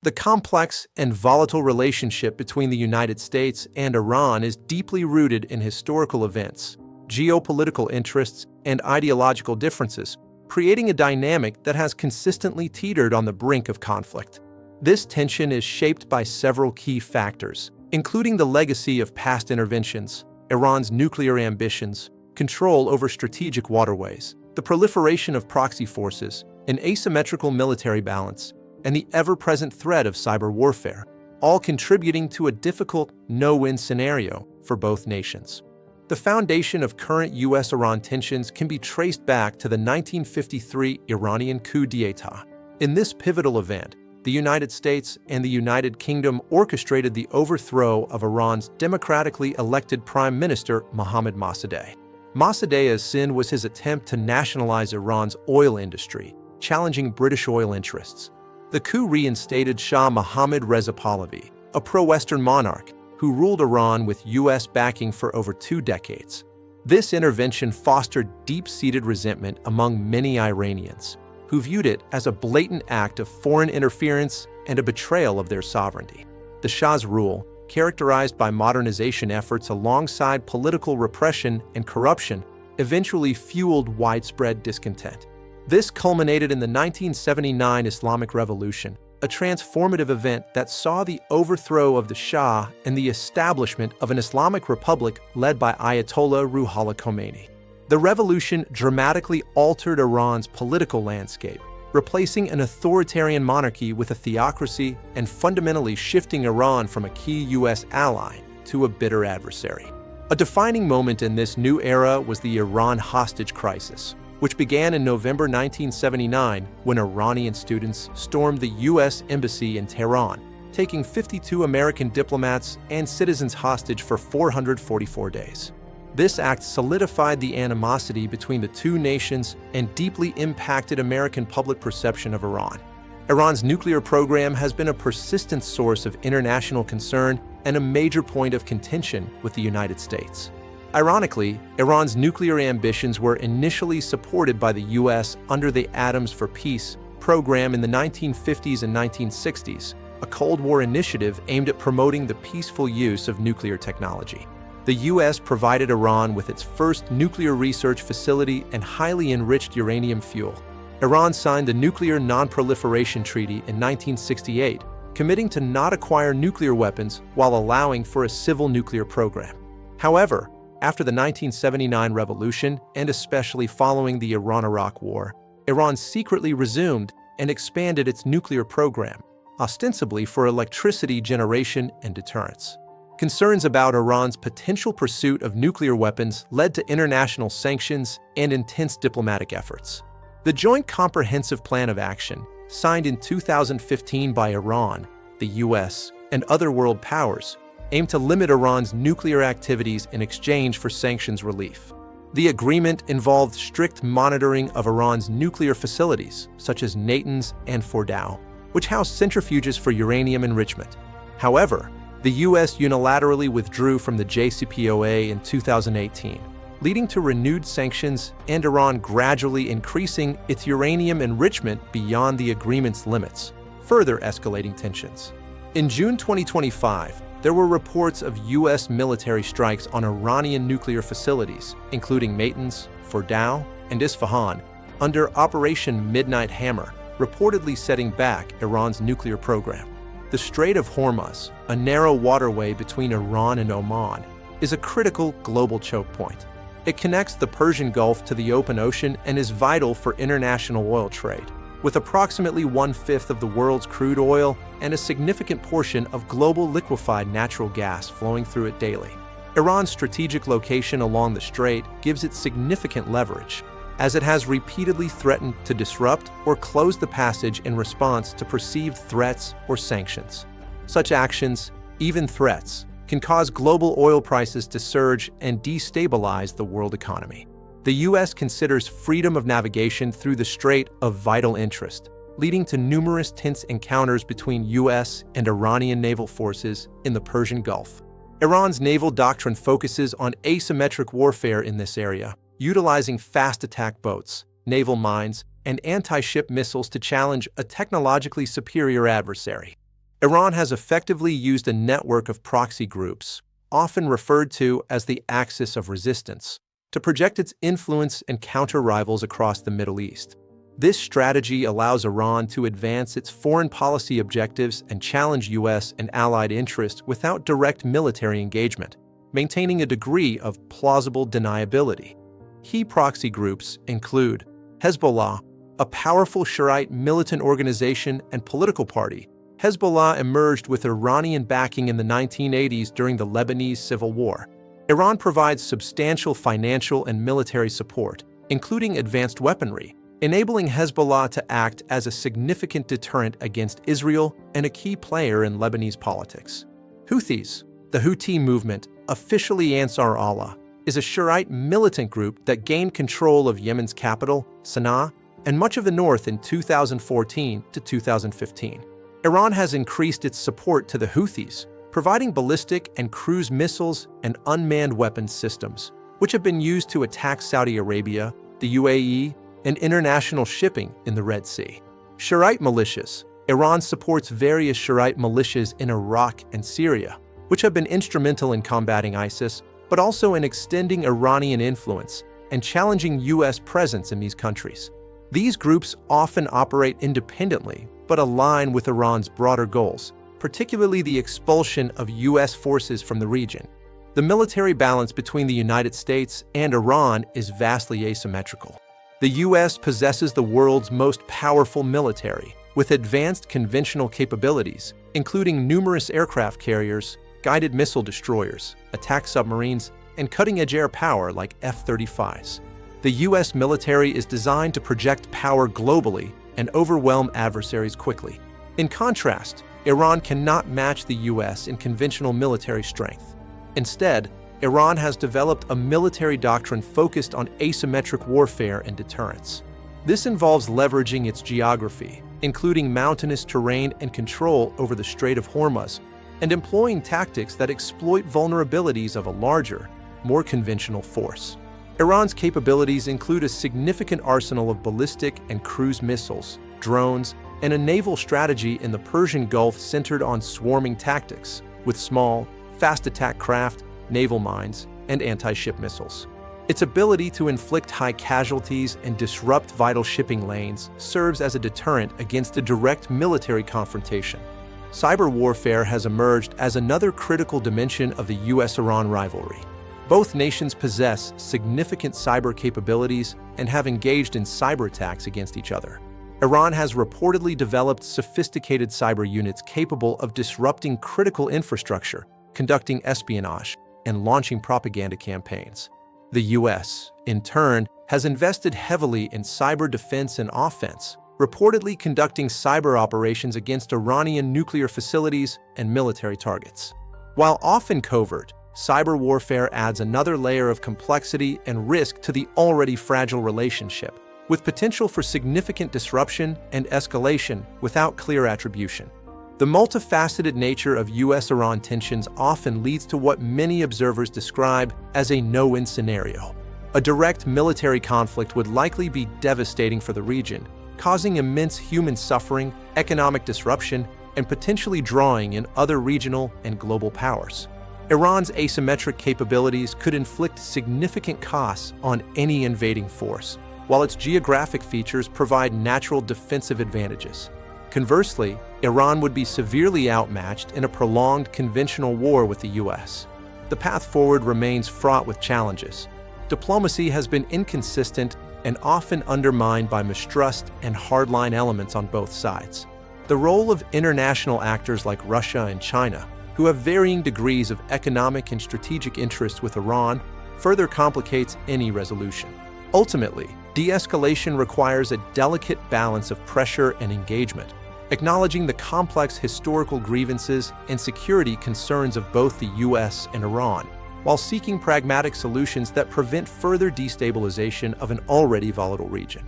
The complex and volatile relationship between the United States and Iran is deeply rooted in historical events, geopolitical interests, and ideological differences, creating a dynamic that has consistently teetered on the brink of conflict. This tension is shaped by several key factors, including the legacy of past interventions, Iran's nuclear ambitions, control over strategic waterways, the proliferation of proxy forces, an asymmetrical military balance, and the ever-present threat of cyber warfare, all contributing to a difficult no-win scenario for both nations. The foundation of current U.S.-Iran tensions can be traced back to the 1953 Iranian coup d'etat. In this pivotal event, the United States and the United Kingdom orchestrated the overthrow of Iran's democratically elected Prime Minister Mohammad Mossadegh. Mossadegh's sin was his attempt to nationalize Iran's oil industry, challenging British oil interests. The coup reinstated Shah Mohammad Reza Pahlavi, a pro-Western monarch who ruled Iran with U.S. backing for over 2 decades. This intervention fostered deep-seated resentment among many Iranians, who viewed it as a blatant act of foreign interference and a betrayal of their sovereignty. The Shah's rule, characterized by modernization efforts alongside political repression and corruption, eventually fueled widespread discontent. This culminated in the 1979 Islamic Revolution, a transformative event that saw the overthrow of the Shah and the establishment of an Islamic republic led by Ayatollah Ruhollah Khomeini. The revolution dramatically altered Iran's political landscape, replacing an authoritarian monarchy with a theocracy and fundamentally shifting Iran from a key U.S. ally to a bitter adversary. A defining moment in this new era was the Iran hostage crisis, which began in November 1979 when Iranian students stormed the U.S. Embassy in Tehran, taking 52 American diplomats and citizens hostage for 444 days. This act solidified the animosity between the two nations and deeply impacted American public perception of Iran. Iran's nuclear program has been a persistent source of international concern and a major point of contention with the United States. Ironically, Iran's nuclear ambitions were initially supported by the U.S. under the Atoms for Peace program in the 1950s and 1960s, a Cold War initiative aimed at promoting the peaceful use of nuclear technology. The U.S. provided Iran with its first nuclear research facility and highly enriched uranium fuel. Iran signed the Nuclear Non-Proliferation Treaty in 1968, committing to not acquire nuclear weapons while allowing for a civil nuclear program. However, after the 1979 revolution, and especially following the Iran-Iraq War, Iran secretly resumed and expanded its nuclear program, ostensibly for electricity generation and deterrence. Concerns about Iran's potential pursuit of nuclear weapons led to international sanctions and intense diplomatic efforts. The Joint Comprehensive Plan of Action, signed in 2015 by Iran, the U.S., and other world powers, aimed to limit Iran's nuclear activities in exchange for sanctions relief. The agreement involved strict monitoring of Iran's nuclear facilities, such as Natanz and Fordow, which house centrifuges for uranium enrichment. However, the U.S. unilaterally withdrew from the JCPOA in 2018, leading to renewed sanctions and Iran gradually increasing its uranium enrichment beyond the agreement's limits, further escalating tensions. In June 2025, there were reports of U.S. military strikes on Iranian nuclear facilities, including Natanz, Fordow, and Isfahan, under Operation Midnight Hammer, reportedly setting back Iran's nuclear program. The Strait of Hormuz, a narrow waterway between Iran and Oman, is a critical global choke point. It connects the Persian Gulf to the open ocean and is vital for international oil trade, with approximately 1/5 of the world's crude oil and a significant portion of global liquefied natural gas flowing through it daily. Iran's strategic location along the strait gives it significant leverage, as it has repeatedly threatened to disrupt or close the passage in response to perceived threats or sanctions. Such actions, even threats, can cause global oil prices to surge and destabilize the world economy. The U.S. considers freedom of navigation through the strait of vital interest, leading to numerous tense encounters between U.S. and Iranian naval forces in the Persian Gulf. Iran's naval doctrine focuses on asymmetric warfare in this area, utilizing fast attack boats, naval mines, and anti-ship missiles to challenge a technologically superior adversary. Iran has effectively used a network of proxy groups, often referred to as the axis of resistance, to project its influence and counter rivals across the Middle East. This strategy allows Iran to advance its foreign policy objectives and challenge U.S. and allied interests without direct military engagement, maintaining a degree of plausible deniability. Key proxy groups include Hezbollah, a powerful Shiite militant organization and political party. Hezbollah emerged with Iranian backing in the 1980s during the Lebanese Civil War. Iran provides substantial financial and military support, including advanced weaponry, enabling Hezbollah to act as a significant deterrent against Israel and a key player in Lebanese politics. Houthis, the Houthi movement, officially Ansar Allah, is a Shiite militant group that gained control of Yemen's capital, Sana'a, and much of the north in 2014 to 2015. Iran has increased its support to the Houthis, providing ballistic and cruise missiles and unmanned weapons systems, which have been used to attack Saudi Arabia, the UAE, and international shipping in the Red Sea. Shiite militias. Iran supports various Shiite militias in Iraq and Syria, which have been instrumental in combating ISIS, but also in extending Iranian influence and challenging U.S. presence in these countries. These groups often operate independently, but align with Iran's broader goals, particularly the expulsion of U.S. forces from the region. The military balance between the United States and Iran is vastly asymmetrical. The U.S. possesses the world's most powerful military, with advanced conventional capabilities, including numerous aircraft carriers, guided missile destroyers, attack submarines, and cutting-edge air power like F-35s. The U.S. military is designed to project power globally and overwhelm adversaries quickly. In contrast, Iran cannot match the U.S. in conventional military strength. Instead, Iran has developed a military doctrine focused on asymmetric warfare and deterrence. This involves leveraging its geography, including mountainous terrain and control over the Strait of Hormuz, and employing tactics that exploit vulnerabilities of a larger, more conventional force. Iran's capabilities include a significant arsenal of ballistic and cruise missiles, drones, and a naval strategy in the Persian Gulf centered on swarming tactics, with small, fast-attack craft, naval mines, and anti-ship missiles. Its ability to inflict high casualties and disrupt vital shipping lanes serves as a deterrent against a direct military confrontation. Cyber warfare has emerged as another critical dimension of the U.S.-Iran rivalry. Both nations possess significant cyber capabilities and have engaged in cyber attacks against each other. Iran has reportedly developed sophisticated cyber units capable of disrupting critical infrastructure, conducting espionage, and launching propaganda campaigns. The U.S., in turn, has invested heavily in cyber defense and offense, reportedly conducting cyber operations against Iranian nuclear facilities and military targets. While often covert, cyber warfare adds another layer of complexity and risk to the already fragile relationship, with potential for significant disruption and escalation without clear attribution. The multifaceted nature of U.S.-Iran tensions often leads to what many observers describe as a no-win scenario. A direct military conflict would likely be devastating for the region, causing immense human suffering, economic disruption, and potentially drawing in other regional and global powers. Iran's asymmetric capabilities could inflict significant costs on any invading force, while its geographic features provide natural defensive advantages. Conversely, Iran would be severely outmatched in a prolonged conventional war with the U.S. The path forward remains fraught with challenges. Diplomacy has been inconsistent and often undermined by mistrust and hardline elements on both sides. The role of international actors like Russia and China, who have varying degrees of economic and strategic interests with Iran, further complicates any resolution. Ultimately, de-escalation requires a delicate balance of pressure and engagement, acknowledging the complex historical grievances and security concerns of both the U.S. and Iran, while seeking pragmatic solutions that prevent further destabilization of an already volatile region.